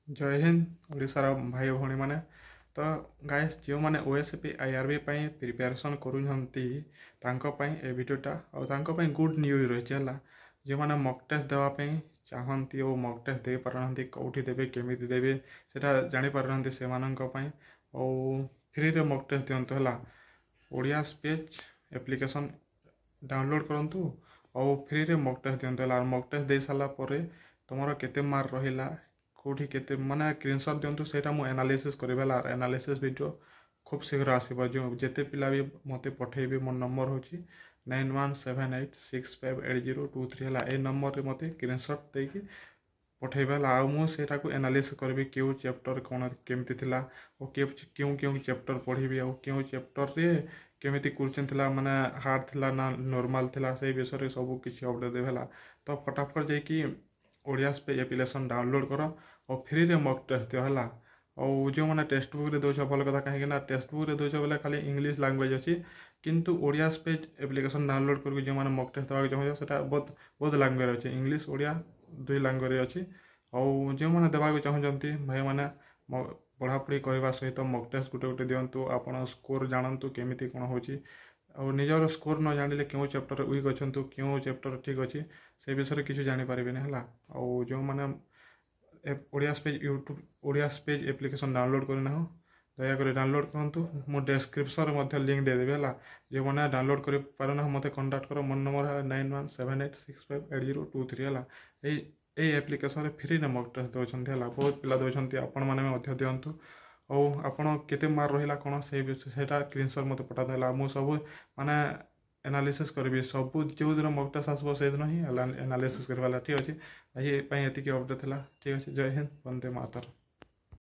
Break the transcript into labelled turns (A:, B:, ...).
A: जय हिंद ओडिशार भाई भौणी मैंने तो गाइस जो मैंने ओएसपी आईआरबी प्रिपेरेसन करूँ ए वीडियोटा और गुड न्यूज रही है जो मैंने मक टेस्ट देवाई चाहती और मक टेस्ट दे पारना कौटी देवे केमी देवे से जापार से और फ्री रे मक टेस्ट दिंतु है ओडिया स्पीच एप्लिकेशन डाउनलोड करूँ और फ्री रे मक टेस्ट दिंतु है मक टेस्ट दे सारापर तुम केते मार्क रहा कौटी के माने स्क्रीनशॉट दिंतु से एनालिसिस करें एनालिसिस वीडियो खूब शीघ्र आसो जो जिते पिला भी मत पठेबे मो नंबर हूँ 9178658023 है नंबर मत स्क्रीनशॉट देकी पठेबे मुझे एनालिसिस करी क्यों चैप्टर कौन केमती थिला और क्यों क्यों चैप्टर पढ़ी और क्यों चैप्टर रे केमिति क्वेश्चन माने हार्ड थिला ना नॉर्मल थिला से विषय सब किसी अपडेट देवेला तो फटाफट जाकि ओडिया स्पीच एप्लिकेशन डाउनलोड कर और फ्री रे मक टेस्ट दियो है और जो मैंने टेक्स्ट बुक रे दोछ भल कथा कहीं टेक्स्ट बुक रे दोछ बोले खाली इंग्लिश लैंग्वेज अच्छी किंतु ओडिया स्पीच एप्लिकेशन डाउनलोड करके जो मैंने मक टेस्ट देवाक चाहूँ से बहुत लैंग्वेज अच्छे इंग्लिश ओडिया दुई लैंग्वेज अच्छी और जो मैंने देवाक चाहूँगी भाई मैंने पढ़ापढ़ी करने सहित मक टेस्ट गोटे गोटे दिंतु आप स्कोर जानतु केमी कौन हो और निजर स्कोर न जानिले क्यों चैप्टर वीक अच्छा क्यों चैप्टर ठीक अच्छी से विषय किसी जानीपारे है और जो मैंने Odia speech YouTube Odia speech application download करना हो दयाकोरी डाउनलोड करूँ मो डिस्क्रिप्शन में लिंक देदेवी है जो मैंने डाउनलोड कर पारना मत कंटाक्ट कर मो नंबर है 9178658023 है ये एप्लिकेशन फ्री रे मक टेस्ट दौरान है बहुत पिला दौरान आपण मैंने दिंतु और आपड़ केते मार्क रहा कौन से स्क्रीनशॉट मत पठाला मुझे सब माने एनालिसिस करी सब जो दिन मक टेस्ट आसो से दिन ही एनालिसिस करवा ठीक अच्छे ये अपडेट ठीक अच्छे जय हिंद वंदे मातरम।